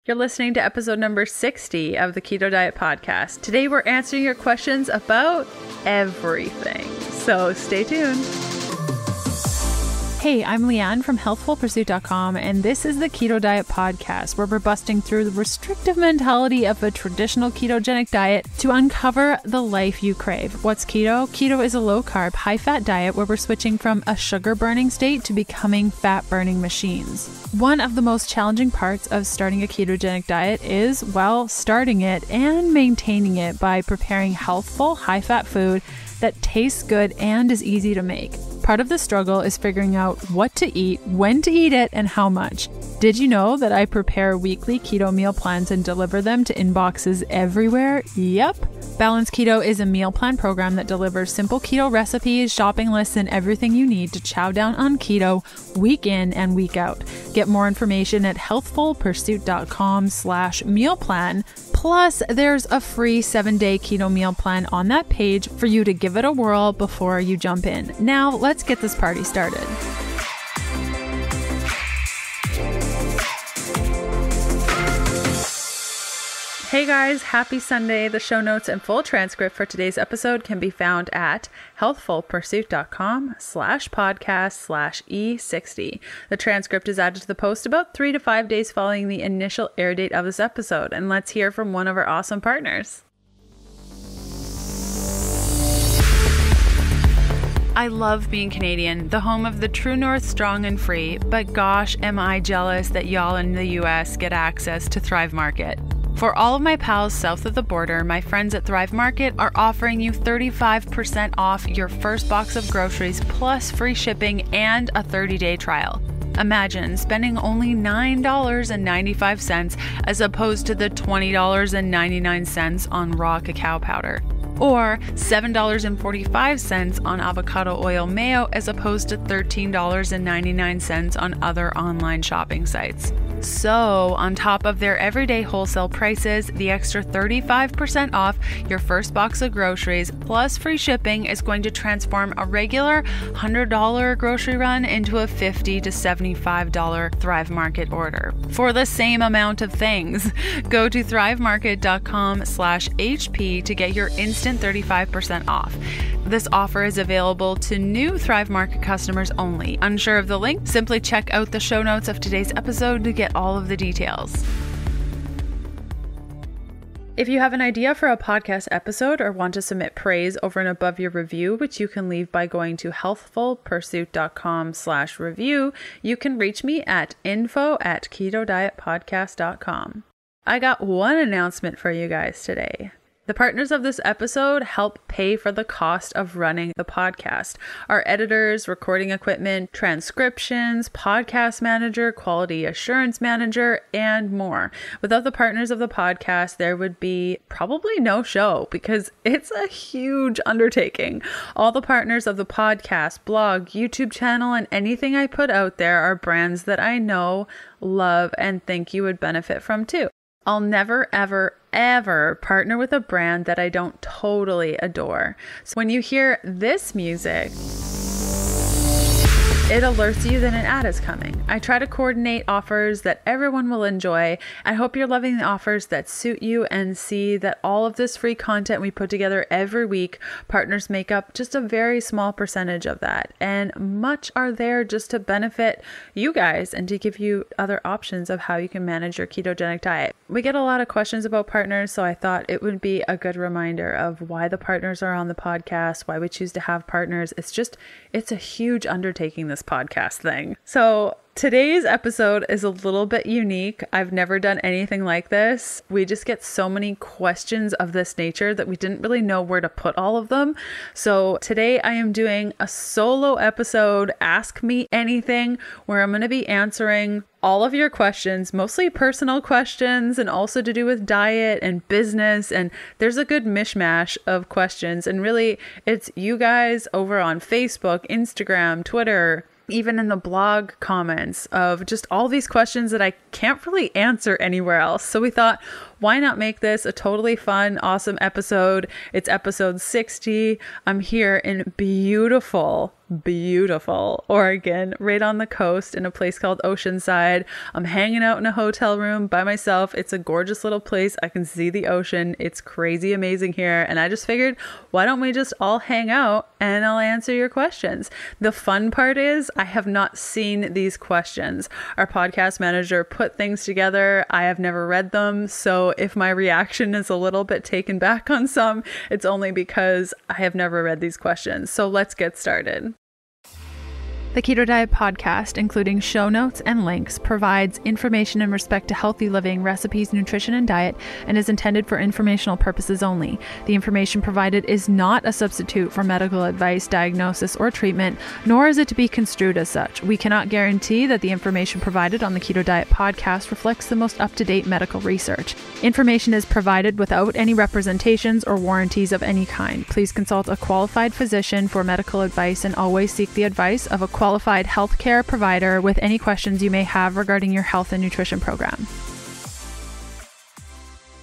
You're listening to episode number 60 of the Keto Diet Podcast. Today we're answering your questions about everything, so stay tuned. Hey, I'm Leanne from healthfulpursuit.com, and this is the Keto Diet Podcast, where we're busting through the restrictive mentality of a traditional ketogenic diet to uncover the life you crave. What's keto? Keto is a low-carb, high-fat diet where we're switching from a sugar-burning state to becoming fat-burning machines. One of the most challenging parts of starting a ketogenic diet is, well, starting it and maintaining it by preparing healthful, high-fat food that tastes good and is easy to make. Part of the struggle is figuring out what to eat, when to eat it, and how much. Did you know that I prepare weekly keto meal plans and deliver them to inboxes everywhere? Yep. Balanced Keto is a meal plan program that delivers simple keto recipes, shopping lists, and everything you need to chow down on keto week in and week out. Get more information at healthfulpursuit.com/meal plan. Plus, there's a free 7-day keto meal plan on that page for you to give it a whirl before you jump in. Now, let's get this party started. Hey guys, happy Sunday. The show notes and full transcript for today's episode can be found at healthfulpursuit.com/podcast/E60. The transcript is added to the post about 3 to 5 days following the initial air date of this episode. And let's hear from one of our awesome partners. I love being Canadian, the home of the True North strong and free, but gosh, am I jealous that y'all in the US get access to Thrive Market. For all of my pals south of the border, my friends at Thrive Market are offering you 35% off your first box of groceries plus free shipping and a 30-day trial. Imagine spending only $9.95 as opposed to the $20.99 on raw cacao powder, or $7.45 on avocado oil mayo as opposed to $13.99 on other online shopping sites. So, on top of their everyday wholesale prices, the extra 35% off your first box of groceries plus free shipping is going to transform a regular $100 grocery run into a $50 to $75 Thrive Market order for the same amount of things. Go to thrivemarket.com/HP to get your instant 35% off. This offer is available to new Thrive Market customers only. Unsure of the link? Simply check out the show notes of today's episode to get all of the details. If you have an idea for a podcast episode or want to submit praise over and above your review, which you can leave by going to healthfulpursuit.com/review, you can reach me at info@ketodietpodcast.com. I got one announcement for you guys today. The partners of this episode help pay for the cost of running the podcast. Our editors, recording equipment, transcriptions, podcast manager, quality assurance manager, and more. Without the partners of the podcast, there would be probably no show because it's a huge undertaking. All the partners of the podcast, blog, YouTube channel, and anything I put out there are brands that I know, love, and think you would benefit from too. I'll never, ever, ever partner with a brand that I don't totally adore. So when you hear this music, it alerts you that an ad is coming. I try to coordinate offers that everyone will enjoy. I hope you're loving the offers that suit you and see that all of this free content we put together every week, partners make up just a very small percentage of that. And much are there just to benefit you guys and to give you other options of how you can manage your ketogenic diet. We get a lot of questions about partners, so I thought it would be a good reminder of why the partners are on the podcast, why we choose to have partners. It's a huge undertaking, this podcast thing. So today's episode is a little bit unique. I've never done anything like this. We just get so many questions of this nature that we didn't really know where to put all of them. So today I am doing a solo episode, Ask Me Anything, where I'm going to be answering all of your questions, mostly personal questions and also to do with diet and business. And there's a good mishmash of questions. And really, it's you guys over on Facebook, Instagram, Twitter, even in the blog comments of just all these questions that I can't really answer anywhere else. So we thought, why not make this a totally fun, awesome episode? It's episode 60. I'm here in beautiful beautiful Oregon, right on the coast in a place called Oceanside. I'm hanging out in a hotel room by myself. It's a gorgeous little place. I can see the ocean. It's crazy amazing here. And I just figured, why don't we just all hang out and I'll answer your questions. The fun part is I have not seen these questions. Our podcast manager put things together. I have never read them. So if my reaction is a little bit taken back on some, it's only because I have never read these questions. So let's get started. The Keto Diet Podcast, including show notes and links, provides information in respect to healthy living, recipes, nutrition, and diet, and is intended for informational purposes only. The information provided is not a substitute for medical advice, diagnosis, or treatment, nor is it to be construed as such. We cannot guarantee that the information provided on the Keto Diet Podcast reflects the most up-to-date medical research. Information is provided without any representations or warranties of any kind. Please consult a qualified physician for medical advice and always seek the advice of a qualified healthcare provider with any questions you may have regarding your health and nutrition program.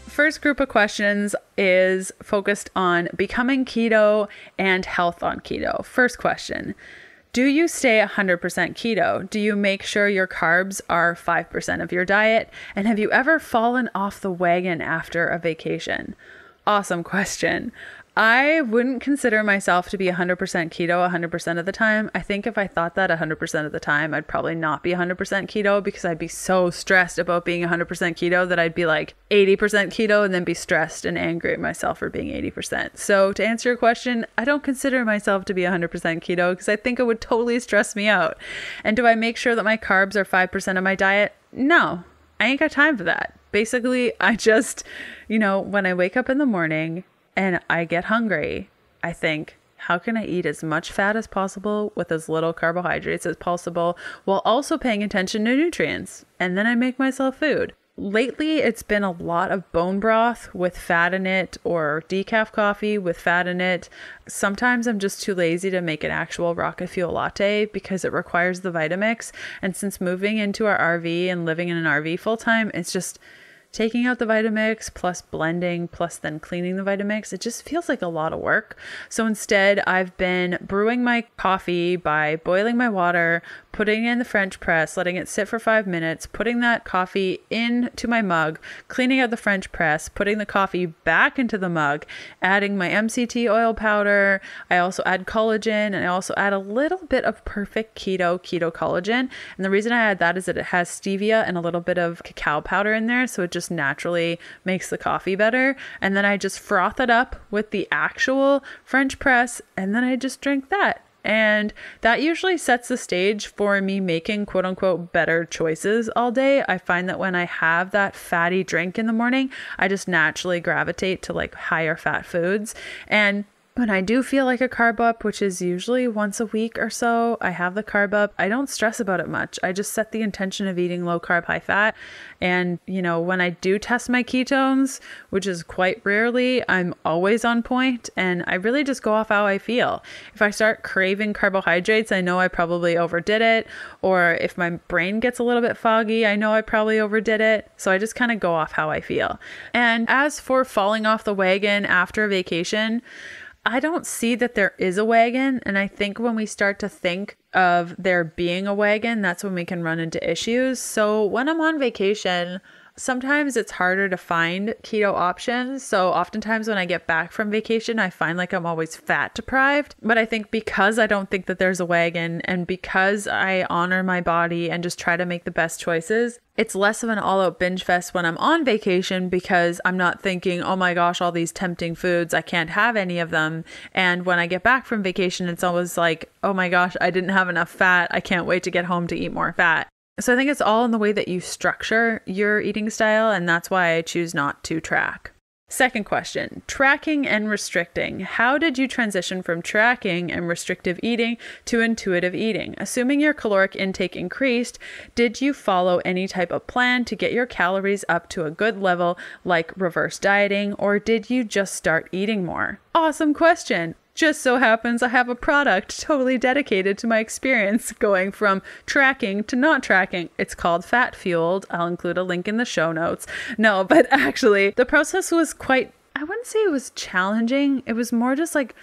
First group of questions is focused on becoming keto and health on keto. First question. Do you stay 100% keto? Do you make sure your carbs are 5% of your diet? And have you ever fallen off the wagon after a vacation? Awesome question. I wouldn't consider myself to be 100% keto 100% of the time. I think if I thought that 100% of the time, I'd probably not be 100% keto because I'd be so stressed about being 100% keto that I'd be like 80% keto and then be stressed and angry at myself for being 80%. So to answer your question, I don't consider myself to be 100% keto because I think it would totally stress me out. And do I make sure that my carbs are 5% of my diet? No, I ain't got time for that. Basically, I just, when I wake up in the morning, and I get hungry, I think, how can I eat as much fat as possible with as little carbohydrates as possible while also paying attention to nutrients? And then I make myself food. Lately, it's been a lot of bone broth with fat in it or decaf coffee with fat in it. Sometimes I'm just too lazy to make an actual rocket fuel latte because it requires the Vitamix. And since moving into our RV and living in an RV full time, it's just taking out the Vitamix plus blending plus then cleaning the Vitamix. It just feels like a lot of work. So instead, I've been brewing my coffee by boiling my water, putting it in the French press, letting it sit for 5 minutes, putting that coffee into my mug, cleaning out the French press, putting the coffee back into the mug, adding my MCT oil powder. I also add collagen, and I also add a little bit of perfect keto collagen. And the reason I add that is that it has stevia and a little bit of cacao powder in there. So it just naturally makes the coffee better. And then I just froth it up with the actual French press, and then I just drink that. And that usually sets the stage for me making quote unquote better choices all day. I find that when I have that fatty drink in the morning, I just naturally gravitate to like higher fat foods. And when I do feel like a carb up, which is usually once a week or so, I have the carb up. I don't stress about it much. I just set the intention of eating low carb, high fat. And, when I do test my ketones, which is quite rarely, I'm always on point. And I really just go off how I feel. If I start craving carbohydrates, I know I probably overdid it. Or if my brain gets a little bit foggy, I know I probably overdid it. So I just kind of go off how I feel. And as for falling off the wagon after a vacation, I don't see that there is a wagon. And I think when we start to think of there being a wagon, that's when we can run into issues. So when I'm on vacation, sometimes it's harder to find keto options. So oftentimes when I get back from vacation, I find like I'm always fat deprived. But I think because I don't think that there's a wagon and because I honor my body and just try to make the best choices, it's less of an all-out binge fest when I'm on vacation because I'm not thinking, oh my gosh, all these tempting foods, I can't have any of them. And when I get back from vacation, it's always like, oh my gosh, I didn't have enough fat. I can't wait to get home to eat more fat. So I think it's all in the way that you structure your eating style, and that's why I choose not to track. Second question, tracking and restricting. How did you transition from tracking and restrictive eating to intuitive eating? Assuming your caloric intake increased, did you follow any type of plan to get your calories up to a good level like reverse dieting, or did you just start eating more? Awesome question. Just so happens I have a product totally dedicated to my experience going from tracking to not tracking. It's called Fat Fueled. I'll include a link in the show notes. No, but actually the process was quite, I wouldn't say it was challenging. It was more just like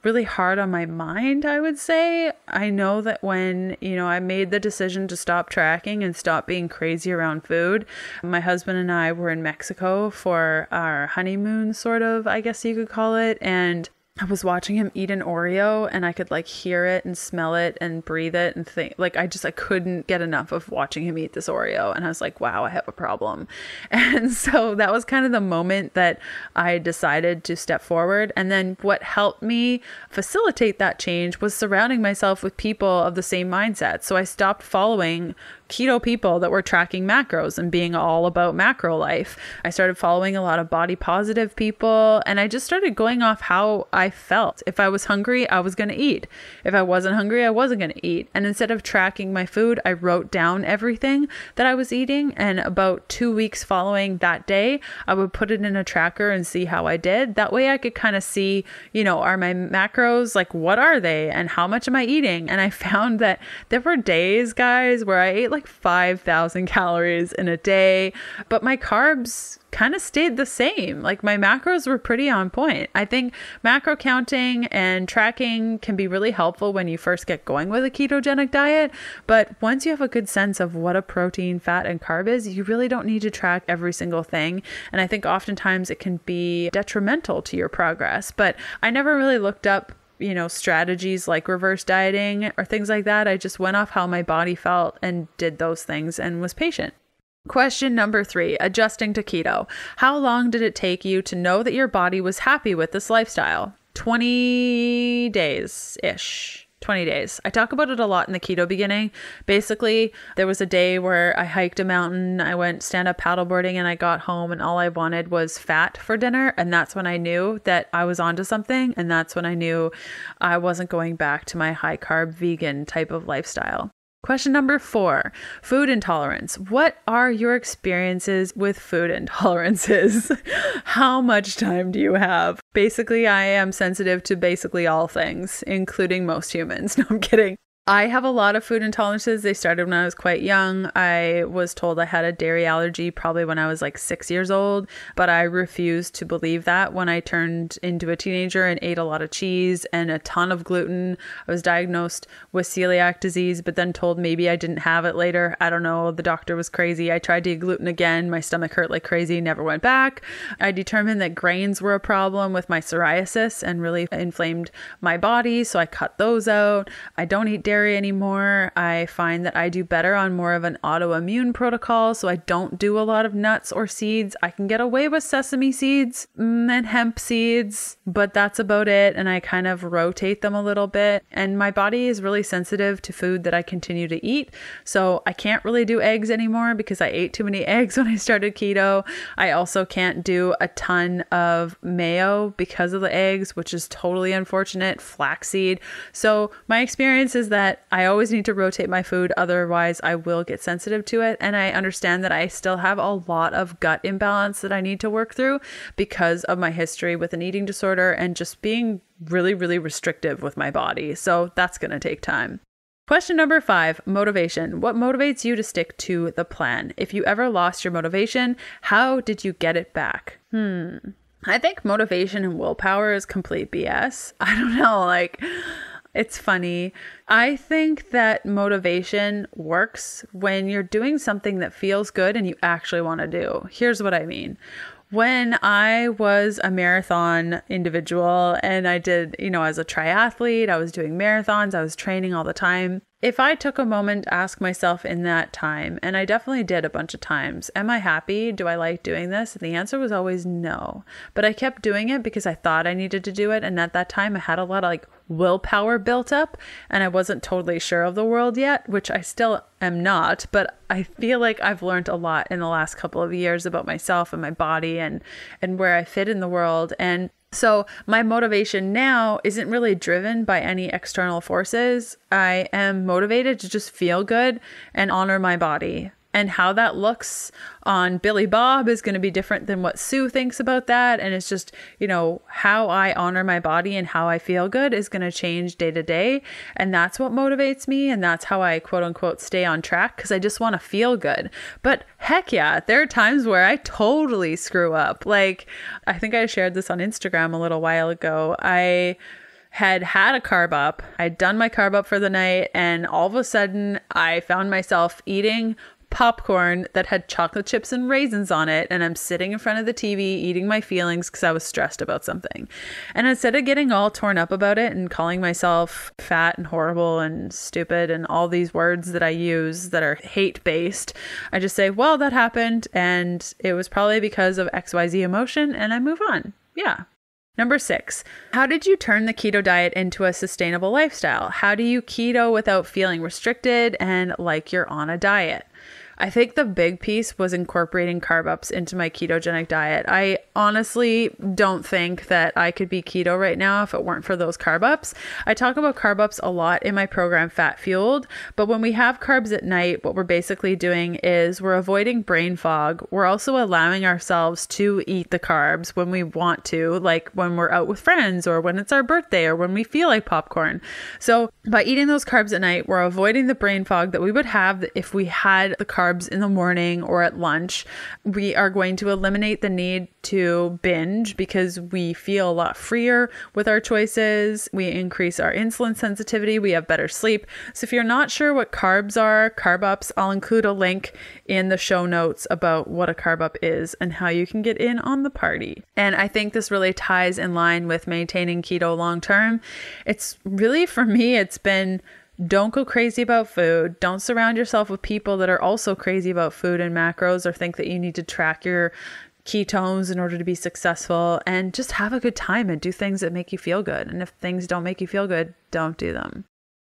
really hard on my mind, I would say. I know that when, I made the decision to stop tracking and stop being crazy around food, my husband and I were in Mexico for our honeymoon, sort of, I guess you could call it. And I was watching him eat an Oreo and I could hear it and smell it and breathe it and think I couldn't get enough of watching him eat this Oreo. And I was like, wow, I have a problem. And so that was kind of the moment that I decided to step forward. And then what helped me facilitate that change was surrounding myself with people of the same mindset. So I stopped following keto people that were tracking macros and being all about macro life. I started following a lot of body positive people, and I just started going off how I felt. If I was hungry, I was going to eat. If I wasn't hungry, I wasn't going to eat. And instead of tracking my food, I wrote down everything that I was eating. And about 2 weeks following that day, I would put it in a tracker and see how I did. That way I could kind of see, are my macros, what are they and how much am I eating? And I found that there were days, guys, where I ate 5,000 calories in a day, but my carbs kind of stayed the same. My macros were pretty on point. I think macro counting and tracking can be really helpful when you first get going with a ketogenic diet. But once you have a good sense of what a protein, fat, and carb is, you really don't need to track every single thing. And I think oftentimes it can be detrimental to your progress. But I never really looked up strategies like reverse dieting or things like that. I just went off how my body felt and did those things and was patient. Question number 3, adjusting to keto. How long did it take you to know that your body was happy with this lifestyle? 20 days-ish. 20 days. I talk about it a lot in the keto beginning. Basically, there was a day where I hiked a mountain, I went stand-up paddleboarding, and I got home and all I wanted was fat for dinner. And that's when I knew that I was onto something. And that's when I knew I wasn't going back to my high carb vegan type of lifestyle. Question number 4, food intolerance. What are your experiences with food intolerances? How much time do you have? Basically, I am sensitive to basically all things, including most humans. No, I'm kidding. I have a lot of food intolerances. They started when I was quite young. I was told I had a dairy allergy probably when I was 6 years old, but I refused to believe that when I turned into a teenager and ate a lot of cheese and a ton of gluten. I was diagnosed with celiac disease, but then told maybe I didn't have it later. I don't know. The doctor was crazy. I tried to eat gluten again. My stomach hurt like crazy, never went back. I determined that grains were a problem with my psoriasis and really inflamed my body, so I cut those out. I don't eat dairy anymore. I find that I do better on more of an autoimmune protocol, so I don't do a lot of nuts or seeds. I can get away with sesame seeds and hemp seeds, but that's about it. And I kind of rotate them a little bit. And my body is really sensitive to food that I continue to eat. So I can't really do eggs anymore because I ate too many eggs when I started keto. I also can't do a ton of mayo because of the eggs, which is totally unfortunate. Flaxseed. So my experience is that I always need to rotate my food. Otherwise, I will get sensitive to it. And I understand that I still have a lot of gut imbalance that I need to work through because of my history with an eating disorder and just being really, really restrictive with my body. So that's going to take time. Question number 5, motivation. What motivates you to stick to the plan? If you ever lost your motivation, how did you get it back? I think motivation and willpower is complete BS. I don't know, it's funny. I think that motivation works when you're doing something that feels good and you actually want to do. Here's what I mean. When I was a marathon individual and I did, as a triathlete, I was doing marathons, I was training all the time. If I took a moment to ask myself in that time, and I definitely did a bunch of times, am I happy? Do I like doing this? And the answer was always no. But I kept doing it because I thought I needed to do it. And at that time, I had a lot of willpower built up and I wasn't totally sure of the world yet, which I still am not. But I feel like I've learned a lot in the last couple of years about myself and my body and where I fit in the world. And so my motivation now isn't really driven by any external forces. I am motivated to just feel good and honor my body. And how that looks on Billy Bob is going to be different than what Sue thinks about that. And it's just, how I honor my body and how I feel good is going to change day to day. And that's what motivates me. And that's how I quote unquote stay on track because I just want to feel good. But heck yeah, there are times where I totally screw up. I think I shared this on Instagram a little while ago. I had a carb up. I'd done my carb up for the night, and all of a sudden I found myself eating popcorn that had chocolate chips and raisins on it, and I'm sitting in front of the TV eating my feelings because I was stressed about something. And instead of getting all torn up about it and calling myself fat and horrible and stupid and all these words that I use that are hate-based, I just say, well, that happened and it was probably because of XYZ emotion, and I move on. Yeah. Number 6, how did you turn the keto diet into a sustainable lifestyle? How do you keto without feeling restricted and like you're on a diet? I think the big piece was incorporating carb ups into my ketogenic diet. I honestly don't think that I could be keto right now if it weren't for those carb ups. I talk about carb ups a lot in my program, Fat Fueled, but when we have carbs at night, what we're basically doing is we're avoiding brain fog. We're also allowing ourselves to eat the carbs when we want to, like when we're out with friends or when it's our birthday or when we feel like popcorn. So by eating those carbs at night, we're avoiding the brain fog that we would have if we had the carbs in the morning or at lunch. We are going to eliminate the need to binge because we feel a lot freer with our choices. We increase our insulin sensitivity. We have better sleep. So if you're not sure what carbs are, carb ups, I'll include a link in the show notes about what a carb up is and how you can get in on the party. And I think this really ties in line with maintaining keto long term. It's really, for me, it's been don't go crazy about food. Don't surround yourself with people that are also crazy about food and macros or think that you need to track your ketones in order to be successful, and just have a good time and do things that make you feel good. And if things don't make you feel good, don't do them.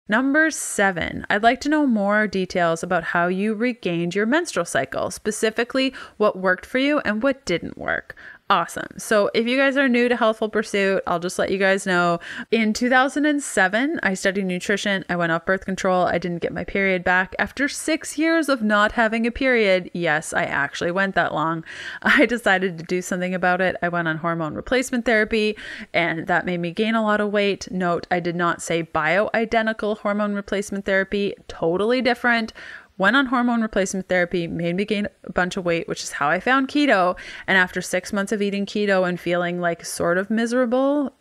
Number 7, I'd like to know more details about how you regained your menstrual cycle, specifically what worked for you and what didn't work. Awesome. So if you guys are new to Healthful Pursuit, I'll just let you guys know. In 2007, I studied nutrition. I went off birth control. I didn't get my period back. After 6 years of not having a period, yes, I actually went that long. I decided to do something about it. I went on hormone replacement therapy, and that made me gain a lot of weight. Note, I did not say bioidentical hormone replacement therapy, totally different. Went on hormone replacement therapy, made me gain a bunch of weight, which is how I found keto. And after 6 months of eating keto and feeling like sort of miserable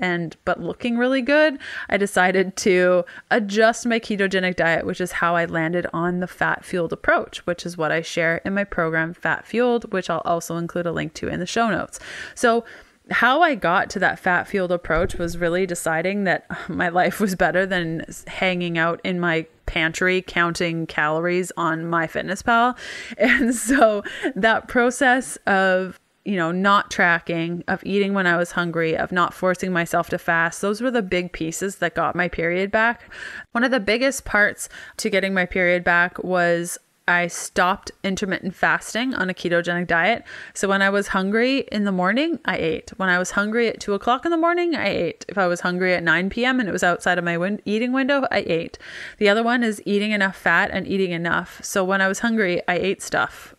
but looking really good, I decided to adjust my ketogenic diet, which is how I landed on the Fat Fueled approach, which is what I share in my program, Fat Fueled, which I'll also include a link to in the show notes. So how I got to that Fat Fueled approach was really deciding that my life was better than hanging out in my pantry counting calories on MyFitnessPal. And so that process of not tracking, of eating when I was hungry, of not forcing myself to fast, those were the big pieces that got my period back. One of the biggest parts to getting my period back was I stopped intermittent fasting on a ketogenic diet. So when I was hungry in the morning, I ate. When I was hungry at 2:00 in the morning, I ate. If I was hungry at 9 p.m. and it was outside of my eating window, I ate. The other one is eating enough fat and eating enough. So when I was hungry, I ate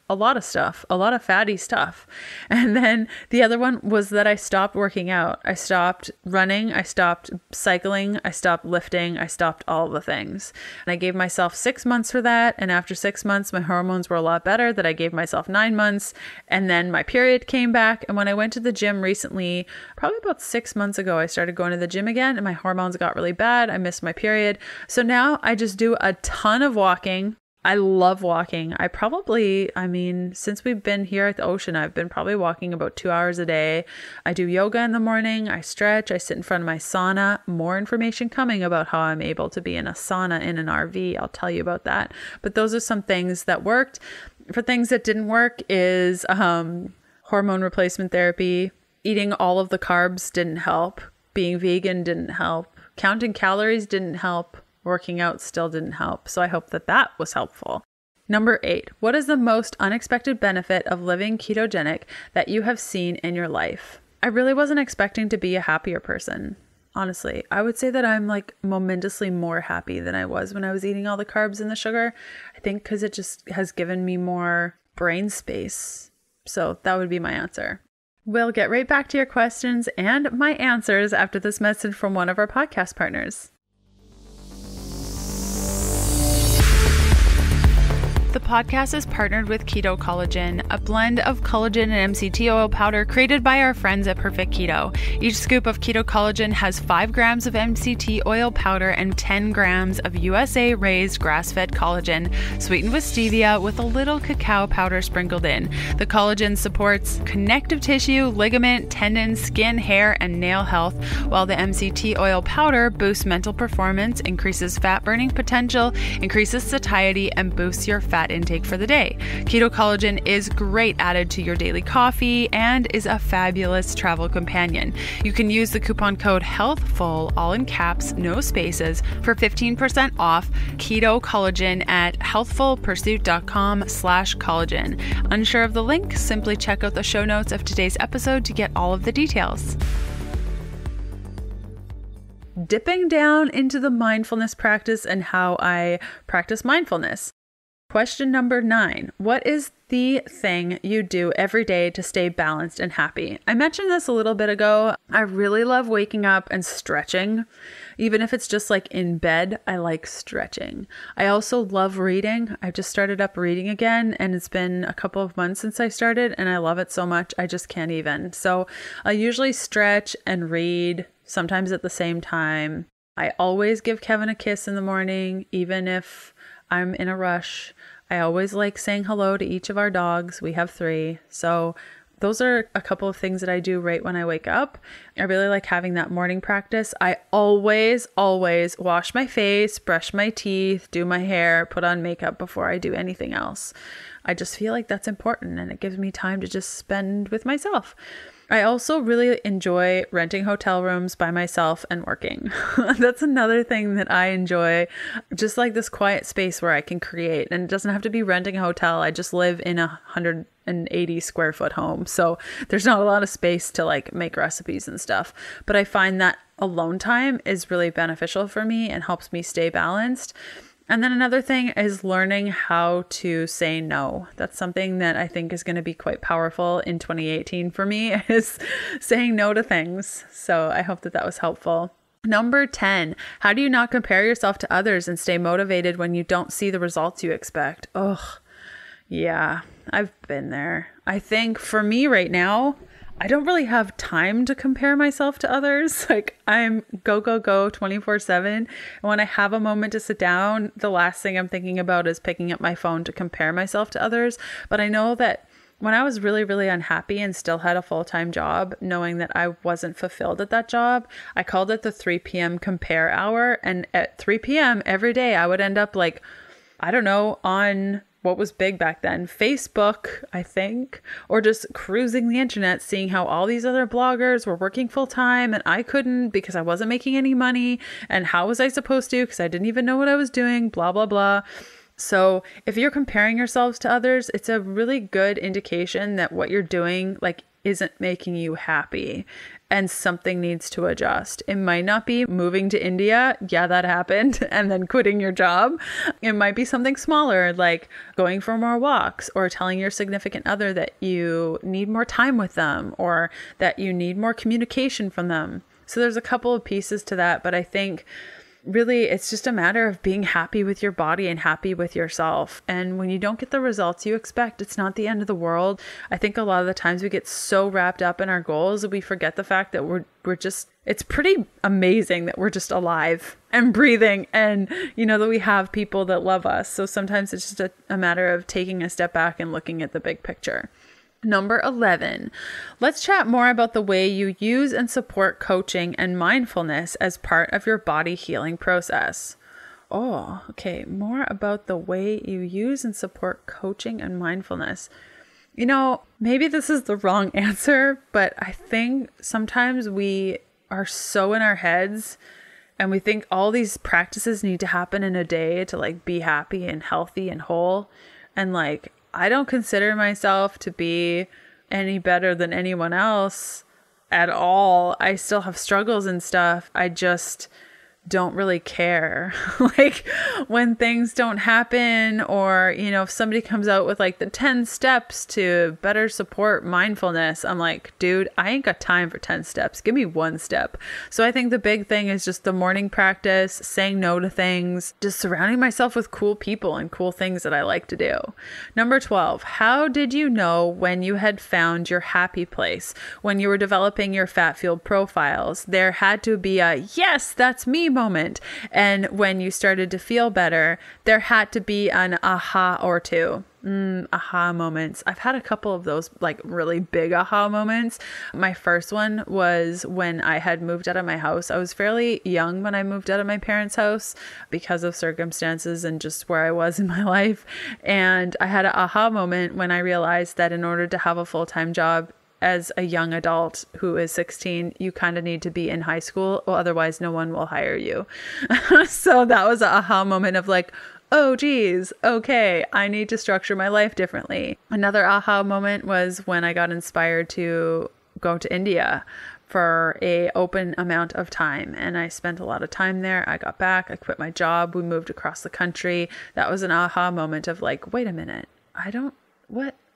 a lot of fatty stuff. And then the other one was that I stopped working out. I stopped running. I stopped cycling. I stopped lifting. I stopped all the things. And I gave myself 6 months for that. And after 6 months, my hormones were a lot better. That I gave myself 9 months. And then my period came back. And when I went to the gym recently, probably about 6 months ago, I started going to the gym again and my hormones got really bad. I missed my period. So now I just do a ton of walking. I love walking. Since we've been here at the ocean, I've been probably walking about 2 hours a day. I do yoga in the morning. I stretch. I sit in front of my sauna. More information coming about how I'm able to be in a sauna in an RV. I'll tell you about that. But those are some things that worked. For things that didn't work is hormone replacement therapy. Eating all of the carbs didn't help. Being vegan didn't help. Counting calories didn't help. Working out still didn't help. So I hope that was helpful. Number 8, what is the most unexpected benefit of living ketogenic that you have seen in your life? I really wasn't expecting to be a happier person. Honestly, I would say that I'm momentously more happy than I was when I was eating all the carbs and the sugar. I think because it just has given me more brain space. So that would be my answer. We'll get right back to your questions and my answers after this message from one of our podcast partners. The podcast is partnered with Keto Collagen, a blend of collagen and MCT oil powder created by our friends at Perfect Keto. Each scoop of Keto Collagen has 5 grams of MCT oil powder and 10 grams of USA-raised grass-fed collagen, sweetened with stevia with a little cacao powder sprinkled in. The collagen supports connective tissue, ligament, tendon, skin, hair, and nail health, while the MCT oil powder boosts mental performance, increases fat burning potential, increases satiety, and boosts your fat intake for the day. Keto Collagen is great added to your daily coffee and is a fabulous travel companion. You can use the coupon code HEALTHFUL, all in caps, no spaces, for 15% off Keto Collagen at healthfulpursuit.com/collagen. Unsure of the link? Simply check out the show notes of today's episode to get all of the details. Dipping down into the mindfulness practice and how I practice mindfulness. Question number 9. What is the thing you do every day to stay balanced and happy? I mentioned this a little bit ago. I really love waking up and stretching. Even if it's just like in bed, I like stretching. I also love reading. I just started up reading again, and it's been a couple of months since I started, and I love it so much. I just can't even. So I usually stretch and read, sometimes at the same time. I always give Kevin a kiss in the morning, even if I'm in a rush. I always like saying hello to each of our dogs. We have 3. So those are a couple of things that I do right when I wake up. I really like having that morning practice. I always wash my face, brush my teeth, do my hair, put on makeup before I do anything else. I just feel like that's important, and it gives me time to just spend with myself. I also really enjoy renting hotel rooms by myself and working. That's another thing that I enjoy, just like this quiet space where I can create. And it doesn't have to be renting a hotel. I just live in a 180 square foot home. So there's not a lot of space to like make recipes and stuff. But I find that alone time is really beneficial for me and helps me stay balanced. And then another thing is learning how to say no. That's something that I think is going to be quite powerful in 2018 for me, is saying no to things. So I hope that that was helpful. Number 10, how do you not compare yourself to others and stay motivated when you don't see the results you expect? Ugh, yeah, I've been there. I think for me right now, I don't really have time to compare myself to others. Like I'm go 24/7. And when I have a moment to sit down, the last thing I'm thinking about is picking up my phone to compare myself to others. But I know that when I was really, really unhappy and still had a full-time job, knowing that I wasn't fulfilled at that job, I called it the 3 p.m. compare hour. And at 3 p.m. every day, I would end up like, I don't know, on what was big back then, Facebook, I think, or just cruising the internet, seeing how all these other bloggers were working full time and I couldn't because I wasn't making any money. And how was I supposed to? Because I didn't even know what I was doing, blah, blah, blah. So if you're comparing yourselves to others, it's a really good indication that what you're doing like isn't making you happy and something needs to adjust. It might not be moving to India. Yeah, that happened. And then quitting your job. It might be something smaller, like going for more walks or telling your significant other that you need more time with them or that you need more communication from them. So there's a couple of pieces to that, but I think really, it's just a matter of being happy with your body and happy with yourself. And when you don't get the results you expect, it's not the end of the world. I think a lot of the times we get so wrapped up in our goals that we forget the fact that we're just, it's pretty amazing that we're just alive and breathing and, you know, that we have people that love us. So sometimes it's just a matter of taking a step back and looking at the big picture. Number 11, let's chat more about the way you use and support coaching and mindfulness as part of your body healing process. Oh, okay. More about the way you use and support coaching and mindfulness. You know, maybe this is the wrong answer, but I think sometimes we are so in our heads and we think all these practices need to happen in a day to like be happy and healthy and whole. And like, I don't consider myself to be any better than anyone else at all. I still have struggles and stuff. I just don't really care. Like when things don't happen, or, if somebody comes out with like the 10 steps to better support mindfulness, I'm like, dude, I ain't got time for 10 steps. Give me one step. So I think the big thing is just the morning practice, saying no to things, just surrounding myself with cool people and cool things that I like to do. Number 12, how did you know when you had found your happy place? When you were developing your fat fueled profiles, there had to be a yes, that's me moment. And when you started to feel better, there had to be an aha or two. Aha moments. I've had a couple of those like really big aha moments. My first one was when I had moved out of my house. I was fairly young when I moved out of my parents' house because of circumstances and just where I was in my life. And I had an aha moment when I realized that in order to have a full-time job as a young adult who is 16, you kind of need to be in high school, or otherwise no one will hire you. So that was an aha moment of like, oh geez, okay, I need to structure my life differently. Another aha moment was when I got inspired to go to India for a open amount of time. And I spent a lot of time there. I got back, I quit my job, we moved across the country. That was an aha moment of like, wait a minute,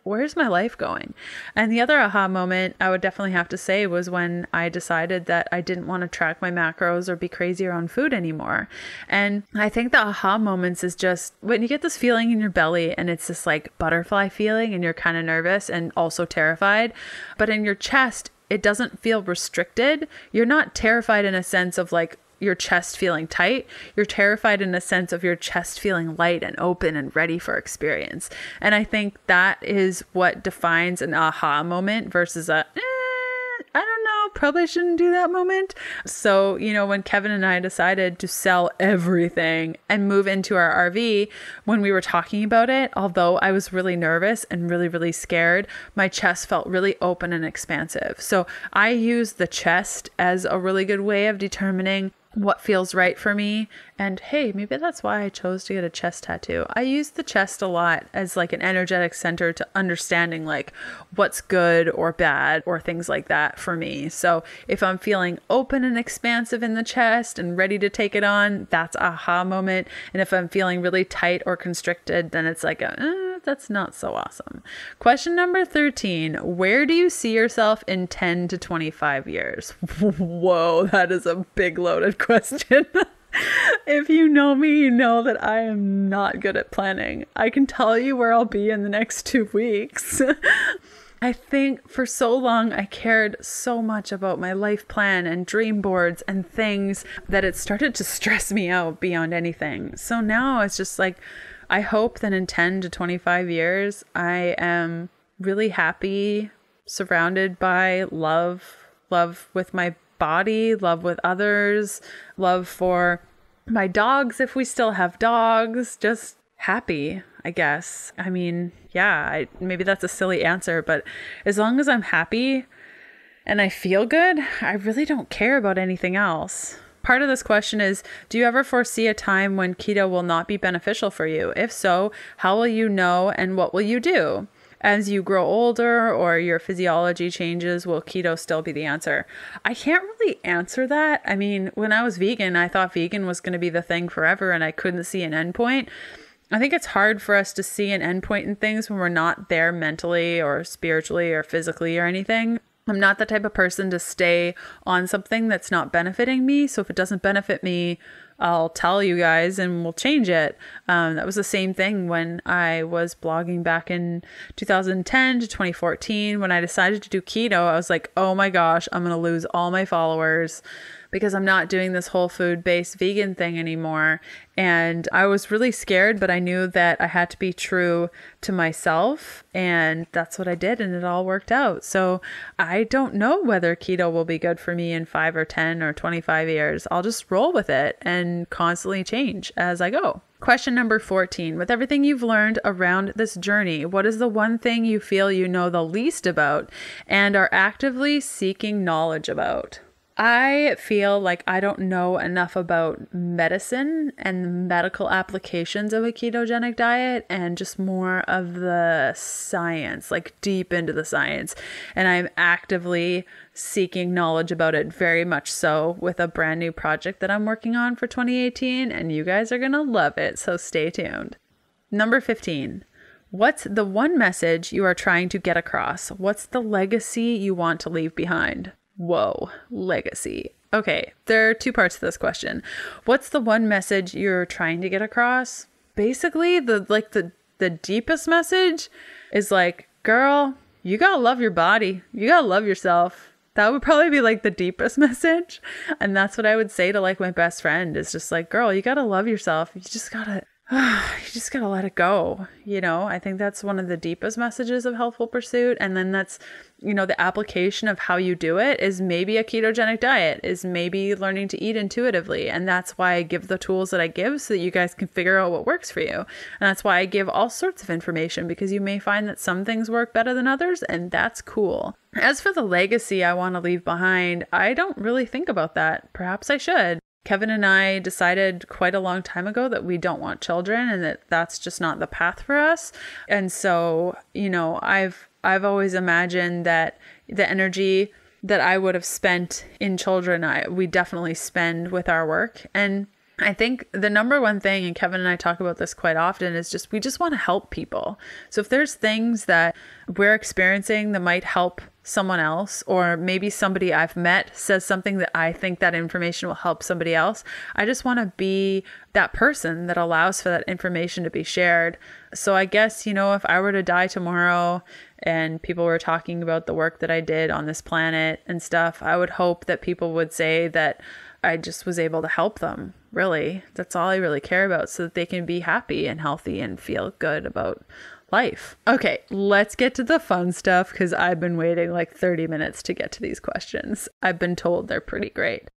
where's my life going? And the other aha moment I would definitely have to say was when I decided that I didn't want to track my macros or be crazy around food anymore. And I think the aha moments is just when you get this feeling in your belly and it's this like butterfly feeling and you're kind of nervous and also terrified, but in your chest, it doesn't feel restricted. You're not terrified in a sense of like your chest feeling tight. You're terrified in a sense of your chest feeling light and open and ready for experience. And I think that is what defines an aha moment versus a, I don't know, probably shouldn't do that moment. So, when Kevin and I decided to sell everything and move into our RV, when we were talking about it, although I was really nervous and really, really scared, my chest felt really open and expansive. So I use the chest as a really good way of determining what feels right for me. And hey, maybe that's why I chose to get a chest tattoo. I use the chest a lot as like an energetic center to understanding like what's good or bad or things like that for me. So if I'm feeling open and expansive in the chest and ready to take it on, that's a aha moment. And if I'm feeling really tight or constricted, then it's like that's not so awesome. Question number 13, where do you see yourself in 10 to 25 years? Whoa, that is a big loaded question. If you know me, you know that I am not good at planning. I can tell you where I'll be in the next 2 weeks. I think for so long I cared so much about my life plan and dream boards and things that it started to stress me out beyond anything. So now it's just like, I hope that in 10 to 25 years, I am really happy, surrounded by love with my body, love with others, love for my dogs if we still have dogs, just happy, I guess. I mean, yeah, maybe that's a silly answer, but as long as I'm happy and I feel good, I really don't care about anything else. Part of this question is, do you ever foresee a time when keto will not be beneficial for you? If so, how will you know and what will you do? As you grow older or your physiology changes, will keto still be the answer? I can't really answer that. I mean, when I was vegan, I thought vegan was going to be the thing forever and I couldn't see an endpoint. I think it's hard for us to see an endpoint in things when we're not there mentally or spiritually or physically or anything. I'm not the type of person to stay on something that's not benefiting me. So if it doesn't benefit me, I'll tell you guys and we'll change it. That was the same thing when I was blogging back in 2010 to 2014. When I decided to do keto, I was like, oh my gosh, I'm going to lose all my followers because I'm not doing this whole food-based vegan thing anymore. And I was really scared, but I knew that I had to be true to myself. And that's what I did. And it all worked out. So I don't know whether keto will be good for me in 5 or 10 or 25 years. I'll just roll with it and constantly change as I go. Question number 14. With everything you've learned around this journey, what is the one thing you feel you know the least about and are actively seeking knowledge about? I feel like I don't know enough about medicine and the medical applications of a ketogenic diet and just more of the science, like deep into the science. And I'm actively seeking knowledge about it, very much so, with a brand new project that I'm working on for 2018, and you guys are going to love it. So stay tuned. Number 15. What's the one message you are trying to get across? What's the legacy you want to leave behind? Whoa, legacy. Okay, there are two parts to this question. What's the one message you're trying to get across? Basically, the deepest message is like, girl, you gotta love your body. You gotta love yourself. That would probably be like the deepest message. And that's what I would say to like my best friend is just like, girl, you gotta love yourself. You just gotta let it go. I think that's one of the deepest messages of Healthful Pursuit. And then that's, the application of how you do it is maybe a ketogenic diet, is maybe learning to eat intuitively. And that's why I give the tools that I give so that you guys can figure out what works for you. And that's why I give all sorts of information, because you may find that some things work better than others, and that's cool. As for the legacy I want to leave behind, I don't really think about that. Perhaps I should. Kevin and I decided quite a long time ago that we don't want children and that that's just not the path for us. And so, I've always imagined that the energy that I would have spent in children, we definitely spend with our work. And I think the number one thing, and Kevin and I talk about this quite often, is we just want to help people. So if there's things that we're experiencing that might help someone else, or maybe somebody I've met says something that I think that information will help somebody else, I just want to be that person that allows for that information to be shared. So I guess, if I were to die tomorrow and people were talking about the work that I did on this planet and stuff, I would hope that people would say that I just was able to help them. Really, that's all I really care about, so that they can be happy and healthy and feel good about life. Okay, let's get to the fun stuff, because I've been waiting like 30 minutes to get to these questions. I've been told they're pretty great.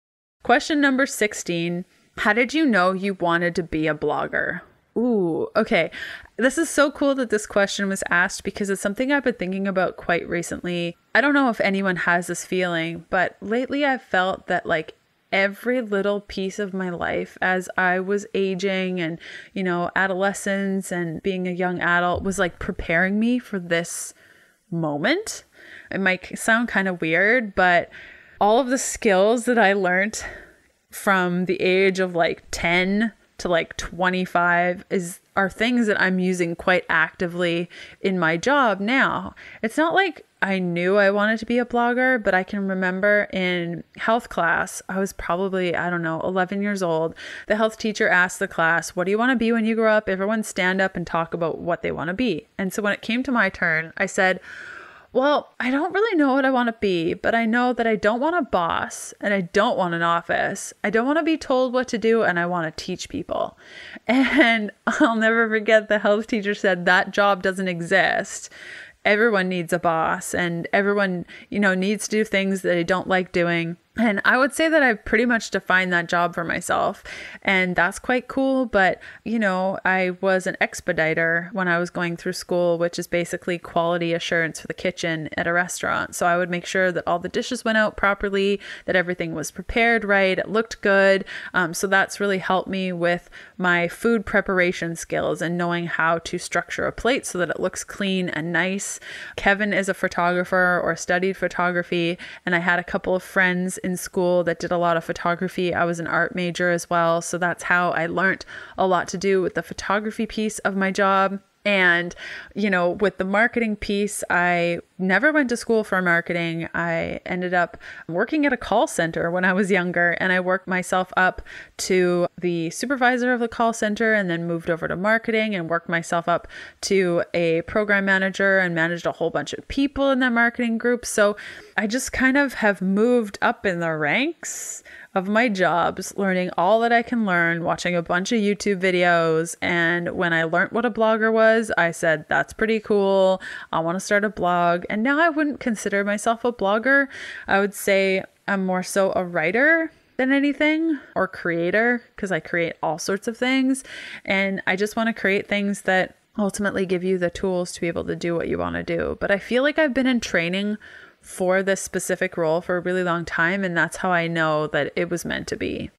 Question number 16. How did you know you wanted to be a blogger? Ooh, okay. This is so cool that this question was asked, because it's something I've been thinking about quite recently. I don't know if anyone has this feeling, but lately I've felt that like every little piece of my life as I was aging and, adolescence and being a young adult was like preparing me for this moment. It might sound kind of weird, but all of the skills that I learned from the age of like 10 to like 25 are things that I'm using quite actively in my job now. It's not like I knew I wanted to be a blogger, but I can remember in health class, I was probably, 11 years old. The health teacher asked the class, what do you want to be when you grow up? Everyone stand up and talk about what they want to be. And so when it came to my turn, I said, well, I don't really know what I want to be, but I know that I don't want a boss and I don't want an office. I don't want to be told what to do, and I want to teach people. And I'll never forget the health teacher said that job doesn't exist. Everyone needs a boss, and everyone, needs to do things that they don't like doing. And I would say that I've pretty much defined that job for myself, and that's quite cool. But, I was an expediter when I was going through school, which is basically quality assurance for the kitchen at a restaurant. So I would make sure that all the dishes went out properly, that everything was prepared right, it looked good. So that's really helped me with my food preparation skills and knowing how to structure a plate so that it looks clean and nice. Kevin is a photographer or studied photography, and I had a couple of friends in school that did a lot of photography. I was an art major as well. So that's how I learned a lot to do with the photography piece of my job. And, with the marketing piece, I never went to school for marketing. I ended up working at a call center when I was younger, and I worked myself up to the supervisor of the call center, and then moved over to marketing and worked myself up to a program manager and managed a whole bunch of people in that marketing group. So I just kind of have moved up in the ranks of my jobs, learning all that I can learn, watching a bunch of YouTube videos. And when I learned what a blogger was, I said, that's pretty cool. I want to start a blog. And now I wouldn't consider myself a blogger. I would say I'm more so a writer than anything, or creator, because I create all sorts of things. And I just want to create things that ultimately give you the tools to be able to do what you want to do. But I feel like I've been in training for this specific role for a really long time, and that's how I know that it was meant to be.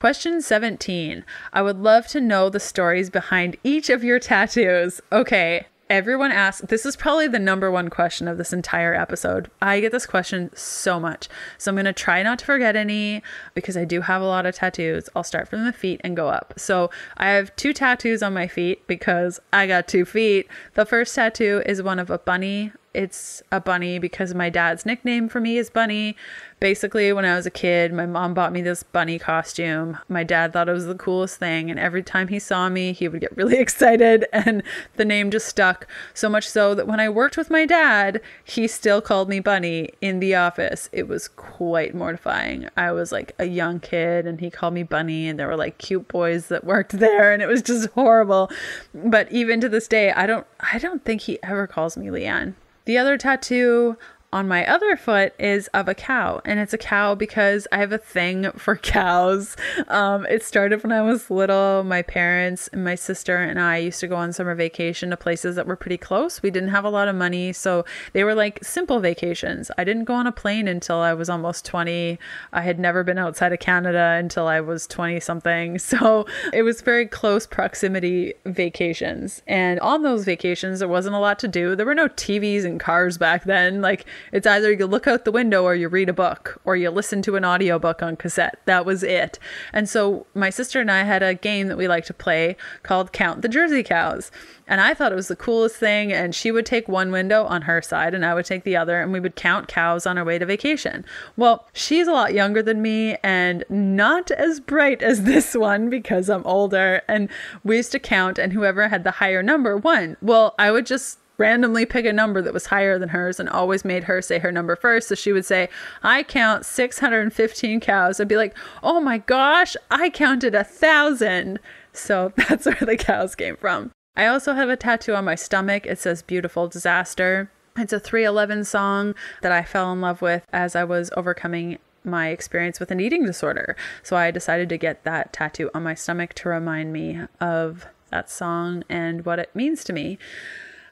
Question 17. I would love to know the stories behind each of your tattoos. Okay. Everyone asks, this is probably the number one question of this entire episode. I get this question so much. So I'm going to try not to forget any because I do have a lot of tattoos. I'll start from the feet and go up. So I have 2 tattoos on my feet because I got 2 feet. The first tattoo is one of a bunny. It's a bunny because my dad's nickname for me is Bunny. Basically, when I was a kid, my mom bought me this bunny costume. My dad thought it was the coolest thing, and every time he saw me, he would get really excited, and the name just stuck. So much so that when I worked with my dad, he still called me Bunny in the office. It was quite mortifying. I was like a young kid, and he called me Bunny, and there were like cute boys that worked there, and it was just horrible. But even to this day, I don't think he ever calls me Leanne. The other tattoo on my other foot is of a cow, and it's a cow because I have a thing for cows. It started when I was little. My parents and my sister and I used to go on summer vacation to places that were pretty close. We didn't have a lot of money, so they were like simple vacations. I didn't go on a plane until I was almost 20. I had never been outside of Canada until I was 20 something. So it was very close proximity vacations. And on those vacations, there wasn't a lot to do. There were no TVs and cars back then. Like, it's either you look out the window or you read a book or you listen to an audiobook on cassette. That was it. And so my sister and I had a game that we liked to play called Count the Jersey Cows. And I thought it was the coolest thing. And she would take one window on her side and I would take the other, and we would count cows on our way to vacation. Well, she's a lot younger than me and not as bright as this one because I'm older. And we used to count, and whoever had the higher number won. Well, I would just randomly pick a number that was higher than hers and always made her say her number first. So she would say, I count 615 cows. I'd be like, oh my gosh, I counted 1,000. So that's where the cows came from. I also have a tattoo on my stomach. It says Beautiful Disaster. It's a 311 song that I fell in love with as I was overcoming my experience with an eating disorder. So I decided to get that tattoo on my stomach to remind me of that song and what it means to me.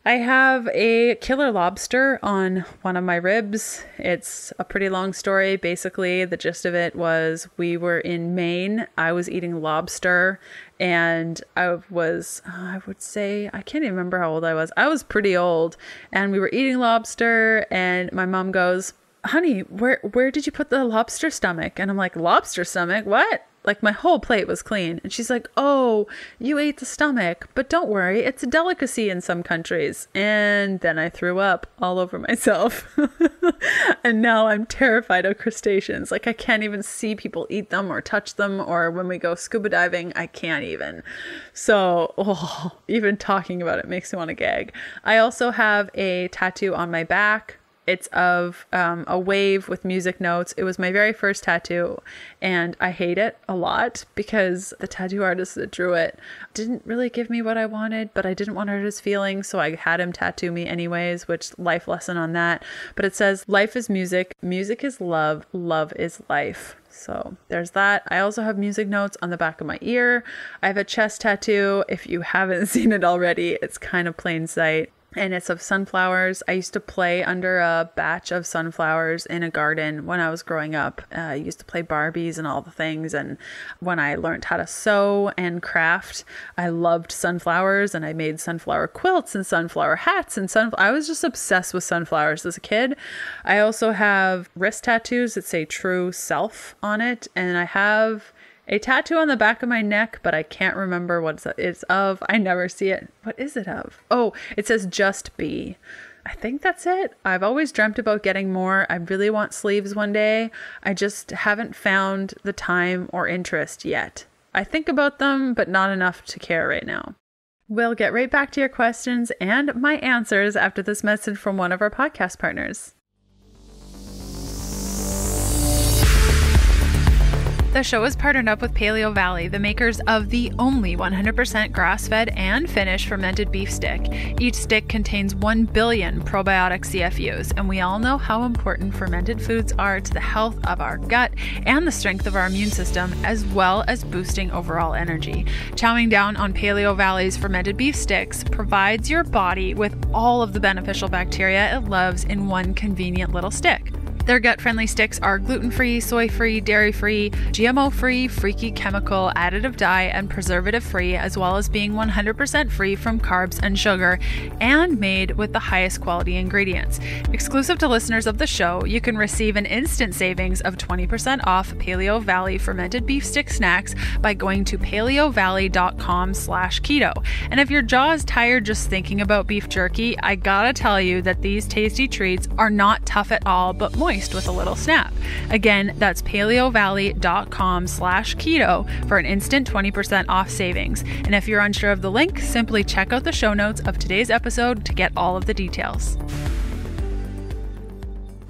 I have a killer lobster on one of my ribs. It's a pretty long story. Basically, the gist of it was we were in Maine. I was eating lobster, and I would say, I can't even remember how old I was. I was pretty old, and we were eating lobster, and my mom goes, honey, where did you put the lobster stomach? And I'm like, lobster stomach? What? Like, my whole plate was clean. And she's like, oh, you ate the stomach, but don't worry, it's a delicacy in some countries. And then I threw up all over myself. And now I'm terrified of crustaceans. Like, I can't even see people eat them or touch them, or when we go scuba diving, I can't even. So, even talking about it makes me want to gag. I also have a tattoo on my back. It's of a wave with music notes. It was my very first tattoo, and I hate it a lot because the tattoo artist that drew it didn't really give me what I wanted, but I didn't want to hurt his feelings, so I had him tattoo me anyways, which life lesson on that. But it says, life is music, music is love, love is life. So there's that. I also have music notes on the back of my ear. I have a chest tattoo. If you haven't seen it already, it's kind of plain sight. And it's of sunflowers. I used to play under a batch of sunflowers in a garden when I was growing up. I used to play Barbies and all the things. And when I learned how to sew and craft, I loved sunflowers, and I made sunflower quilts and sunflower hats and I was just obsessed with sunflowers as a kid. I also have wrist tattoos that say True Self on it. And I have a tattoo on the back of my neck, but I can't remember what it's of. I never see it. What is it of? Oh, it says Just Be. I think that's it. I've always dreamt about getting more. I really want sleeves one day. I just haven't found the time or interest yet. I think about them, but not enough to care right now. We'll get right back to your questions and my answers after this message from one of our podcast partners. The The show is partnered up with Paleo Valley, the makers of the only 100% grass-fed and finished fermented beef stick. Each stick contains 1 billion probiotic CFUs, and we all know how important fermented foods are to the health of our gut and the strength of our immune system, as well as boosting overall energy. Chowing down on Paleo Valley's fermented beef sticks provides your body with all of the beneficial bacteria it loves in one convenient little stick. Their gut-friendly sticks are gluten-free, soy-free, dairy-free, GMO-free, freaky chemical, additive dye, and preservative-free, as well as being 100% free from carbs and sugar, and made with the highest quality ingredients. Exclusive to listeners of the show, you can receive an instant savings of 20% off Paleo Valley fermented beef stick snacks by going to paleovalley.com/keto. And if your jaw is tired just thinking about beef jerky, I gotta tell you that these tasty treats are not tough at all, but moist with a little snap. Again, that's paleovalley.com/keto for an instant 20% off savings. And if you're unsure of the link, simply check out the show notes of today's episode to get all of the details.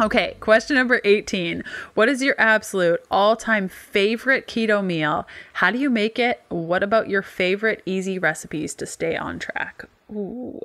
Okay, question number 18. What is your absolute all-time favorite keto meal? How do you make it? What about your favorite easy recipes to stay on track? Ooh,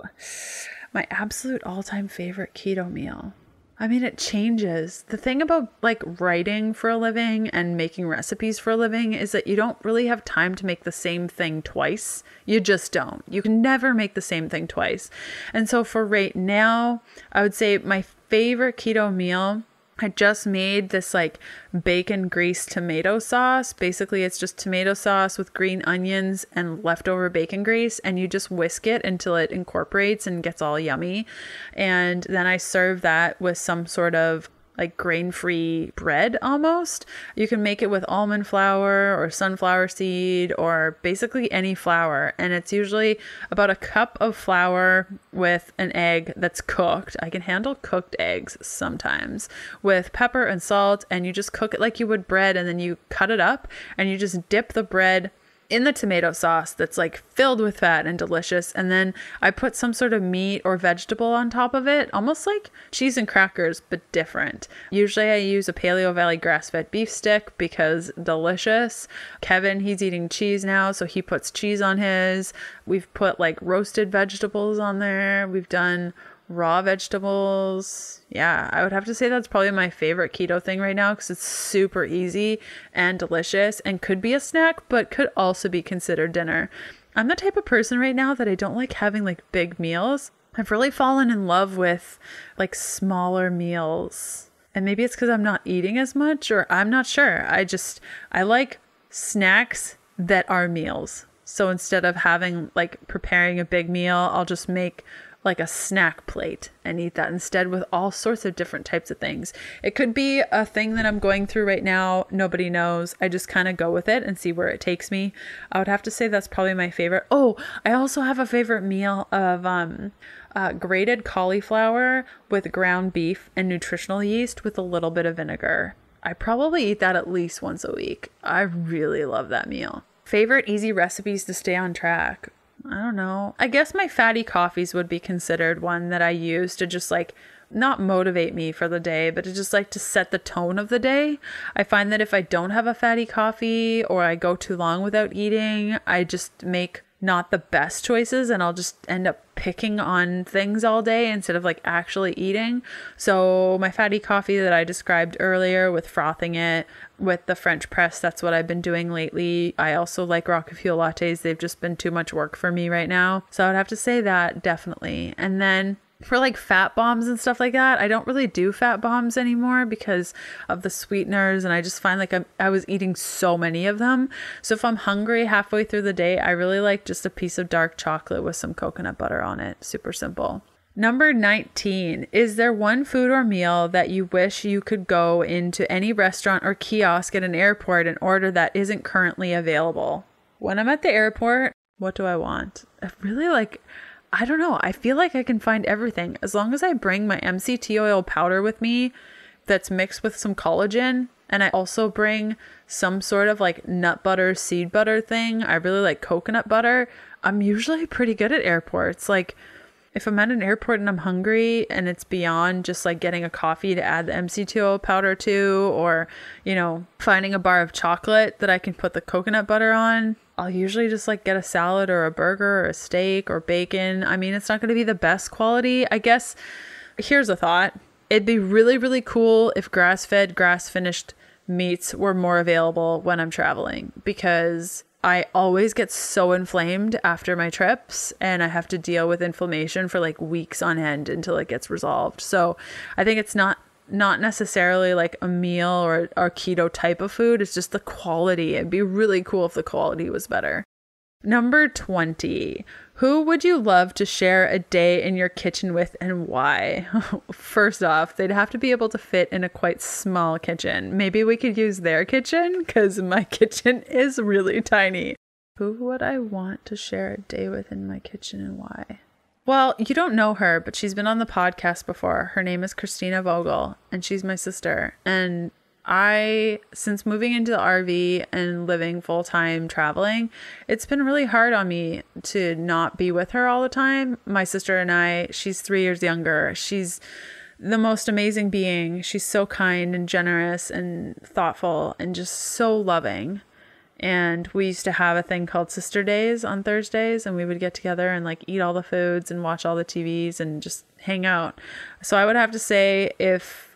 my absolute all-time favorite keto meal. I mean, it changes. The thing about like writing for a living and making recipes for a living is that you don't really have time to make the same thing twice. You just don't. You can never make the same thing twice. And so for right now, I would say my favorite keto meal, I just made this like bacon grease tomato sauce. Basically, it's just tomato sauce with green onions and leftover bacon grease, and you just whisk it until it incorporates and gets all yummy. And then I serve that with some sort of like grain-free bread almost. You can make it with almond flour or sunflower seed or basically any flour. And it's usually about a cup of flour with an egg that's cooked. I can handle cooked eggs sometimes, with pepper and salt, and you just cook it like you would bread, and then you cut it up and you just dip the bread in the tomato sauce that's like filled with fat and delicious. And then I put some sort of meat or vegetable on top of it, almost like cheese and crackers, but different. Usually I use a Paleo Valley grass-fed beef stick because delicious. Kevin, he's eating cheese now, so he puts cheese on his. We've put like roasted vegetables on there. We've done raw vegetables. Yeah, I would have to say that's probably my favorite keto thing right now because it's super easy and delicious and could be a snack, but could also be considered dinner. I'm the type of person right now that I don't like having like big meals. I've really fallen in love with like smaller meals. And maybe it's because I'm not eating as much, or I'm not sure. I like snacks that are meals. So instead of having like preparing a big meal, I'll just make like a snack plate and eat that instead with all sorts of different types of things. It could be a thing that I'm going through right now. Nobody knows. I just kind of go with it and see where it takes me. I would have to say that's probably my favorite. Oh, I also have a favorite meal of grated cauliflower with ground beef and nutritional yeast with a little bit of vinegar. I probably eat that at least once a week. I really love that meal. Favorite easy recipes to stay on track. I don't know. I guess my fatty coffees would be considered one that I use to just like not motivate me for the day, but to just like to set the tone of the day. I find that if I don't have a fatty coffee or I go too long without eating, I just make not the best choices and I'll just end up picking on things all day instead of like actually eating. So my fatty coffee that I described earlier with frothing it with the French press, that's what I've been doing lately. I also like rocket fuel lattes. They've just been too much work for me right now. So I would have to say that definitely. And then for like fat bombs and stuff like that, I don't really do fat bombs anymore because of the sweeteners. And I just find like I was eating so many of them. So if I'm hungry halfway through the day, I really like just a piece of dark chocolate with some coconut butter on it. Super simple. Number 19, is there one food or meal that you wish you could go into any restaurant or kiosk at an airport and order that isn't currently available? When I'm at the airport, what do I want? I don't know. I feel like I can find everything as long as I bring my MCT oil powder with me that's mixed with some collagen. And I also bring some sort of like nut butter, seed butter thing. I really like coconut butter. I'm usually pretty good at airports. Like if I'm at an airport and I'm hungry and it's beyond just like getting a coffee to add the MCT powder to, or, finding a bar of chocolate that I can put the coconut butter on, I'll usually just like get a salad or a burger or a steak or bacon. I mean, it's not going to be the best quality. I guess here's a thought. It'd be really, really cool if grass-fed, grass-finished meats were more available when I'm traveling, because I always get so inflamed after my trips and I have to deal with inflammation for like weeks on end until it gets resolved. So I think it's not necessarily like a meal or keto type of food. It's just the quality. It'd be really cool if the quality was better. Number 20. Who would you love to share a day in your kitchen with and why? First off, they'd have to be able to fit in a quite small kitchen. Maybe we could use their kitchen because my kitchen is really tiny. Who would I want to share a day with in my kitchen and why? Well, you don't know her, but she's been on the podcast before. Her name is Christina Vogel, and she's my sister. And since moving into the RV and living full-time traveling, it's been really hard on me to not be with her all the time. My sister and I, she's 3 years younger. She's the most amazing being. She's so kind and generous and thoughtful and just so loving. And we used to have a thing called Sister Days on Thursdays, and we would get together and like eat all the foods and watch all the TVs and just hang out. So I would have to say if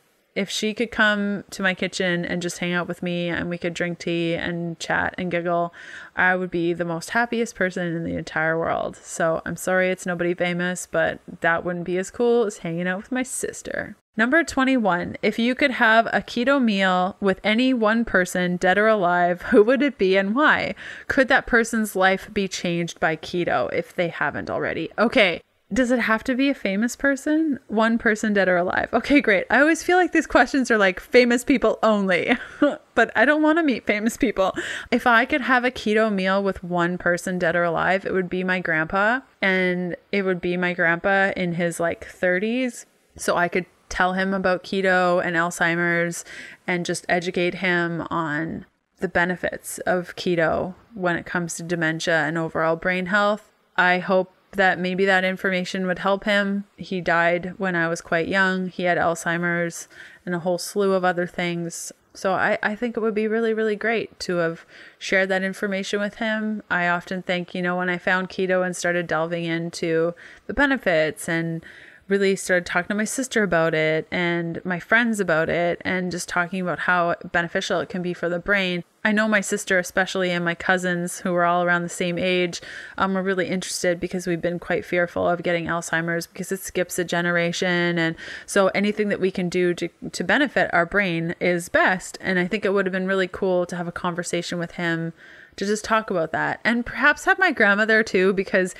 she could come to my kitchen and just hang out with me and we could drink tea and chat and giggle, I would be the most happiest person in the entire world. So I'm sorry it's nobody famous, but that wouldn't be as cool as hanging out with my sister. Number 21. If you could have a keto meal with any one person, dead or alive, who would it be and why? Could that person's life be changed by keto if they haven't already? Okay. Does it have to be a famous person? One person, dead or alive. Okay, great. I always feel like these questions are like famous people only, but I don't want to meet famous people. If I could have a keto meal with one person, dead or alive, it would be my grandpa, and it would be my grandpa in his like 30s. So I could tell him about keto and Alzheimer's and just educate him on the benefits of keto when it comes to dementia and overall brain health. I hope that maybe that information would help him. He died when I was quite young. He had Alzheimer's and a whole slew of other things. So I think it would be really, really great to have shared that information with him. I often think, when I found keto and started delving into the benefits and really started talking to my sister about it and my friends about it and just talking about how beneficial it can be for the brain. I know my sister especially and my cousins who are all around the same age are really interested because we've been quite fearful of getting Alzheimer's because it skips a generation. And so anything that we can do to benefit our brain is best. And I think it would have been really cool to have a conversation with him to just talk about that, and perhaps have my grandma there too, because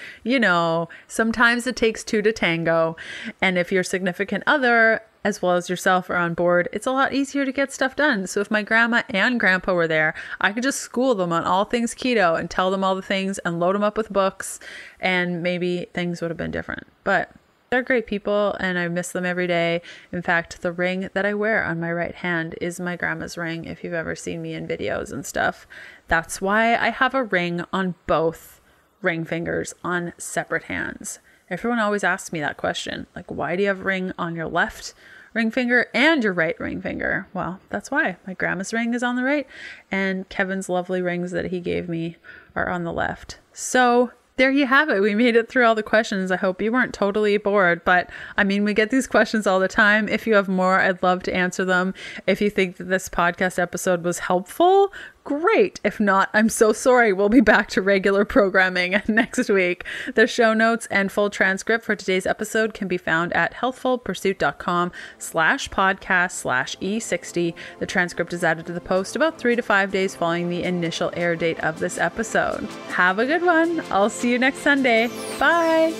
sometimes it takes two to tango, and if your significant other as well as yourself are on board, it's a lot easier to get stuff done. So if my grandma and grandpa were there, I could just school them on all things keto and tell them all the things and load them up with books, and maybe things would have been different. But they're great people and I miss them every day. In fact, the ring that I wear on my right hand is my grandma's ring. If you've ever seen me in videos and stuff, that's why I have a ring on both ring fingers on separate hands. Everyone always asks me that question, like, why do you have a ring on your left ring finger and your right ring finger? Well, that's why. My grandma's ring is on the right and Kevin's lovely rings that he gave me are on the left. So there you have it. We made it through all the questions. I hope you weren't totally bored, but we get these questions all the time. If you have more, I'd love to answer them. If you think that this podcast episode was helpful, great. If not, I'm so sorry. We'll be back to regular programming next week. The show notes and full transcript for today's episode can be found at healthfulpursuit.com/podcast/E60. The transcript is added to the post about 3 to 5 days following the initial air date of this episode. Have a good one. I'll see you next Sunday. Bye.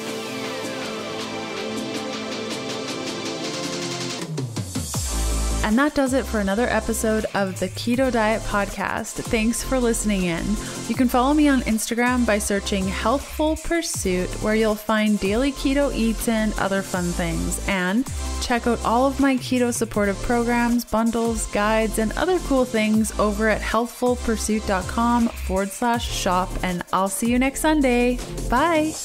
And that does it for another episode of the Keto Diet Podcast. Thanks for listening in. You can follow me on Instagram by searching Healthful Pursuit, where you'll find daily keto eats and other fun things. And check out all of my keto supportive programs, bundles, guides, and other cool things over at healthfulpursuit.com/shop. And I'll see you next Sunday. Bye.